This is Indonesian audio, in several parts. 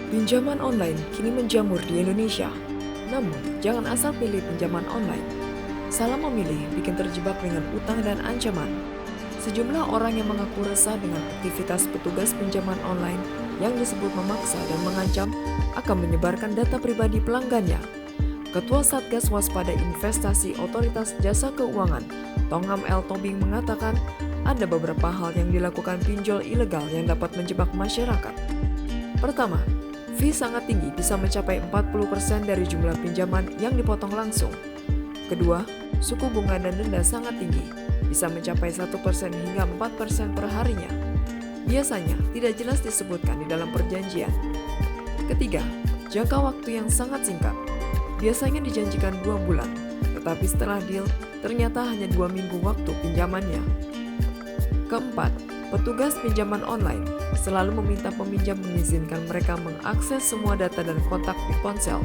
Pinjaman online kini menjamur di Indonesia. Namun, jangan asal pilih pinjaman online. Salah memilih bikin terjebak dengan utang dan ancaman. Sejumlah orang yang mengaku resah dengan aktivitas petugas pinjaman online yang disebut memaksa dan mengancam akan menyebarkan data pribadi pelanggannya. Ketua Satgas Waspada Investasi Otoritas Jasa Keuangan, Tongam L. Tobing mengatakan ada beberapa hal yang dilakukan pinjol ilegal yang dapat menjebak masyarakat. Pertama, fee sangat tinggi, bisa mencapai 40% dari jumlah pinjaman yang dipotong langsung. Kedua, suku bunga dan denda sangat tinggi, bisa mencapai 1% hingga 4% per harinya. Biasanya tidak jelas disebutkan di dalam perjanjian. Ketiga, jangka waktu yang sangat singkat. Biasanya dijanjikan 2 bulan, tetapi setelah deal, ternyata hanya 2 minggu waktu pinjamannya. Keempat, petugas pinjaman online selalu meminta peminjam mengizinkan mereka mengakses semua data dan kontak di ponsel.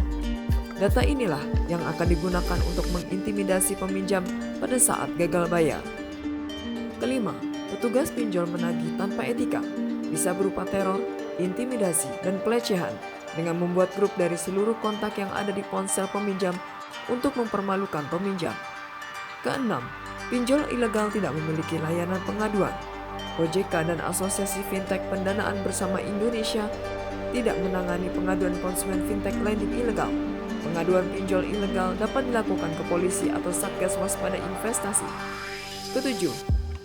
Data inilah yang akan digunakan untuk mengintimidasi peminjam pada saat gagal bayar. Kelima, petugas pinjol menagih tanpa etika, bisa berupa teror, intimidasi, dan pelecehan dengan membuat grup dari seluruh kontak yang ada di ponsel peminjam untuk mempermalukan peminjam. Keenam, pinjol ilegal tidak memiliki layanan pengaduan. OJK dan Asosiasi Fintech Pendanaan Bersama Indonesia tidak menangani pengaduan konsumen fintech lending ilegal. Pengaduan pinjol ilegal dapat dilakukan ke polisi atau Satgas Waspada Investasi. Ketujuh,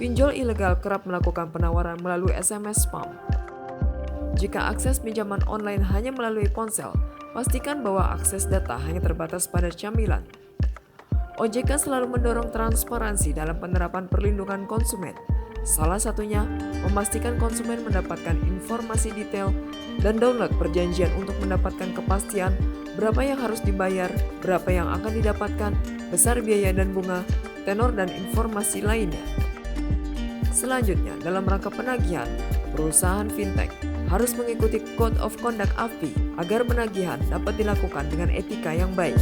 pinjol ilegal kerap melakukan penawaran melalui SMS spam. Jika akses pinjaman online hanya melalui ponsel, pastikan bahwa akses data hanya terbatas pada camilan. OJK selalu mendorong transparansi dalam penerapan perlindungan konsumen. Salah satunya, memastikan konsumen mendapatkan informasi detail dan download perjanjian untuk mendapatkan kepastian berapa yang harus dibayar, berapa yang akan didapatkan, besar biaya dan bunga, tenor dan informasi lainnya. Selanjutnya, dalam rangka penagihan, perusahaan fintech harus mengikuti Code of Conduct AFPI agar penagihan dapat dilakukan dengan etika yang baik.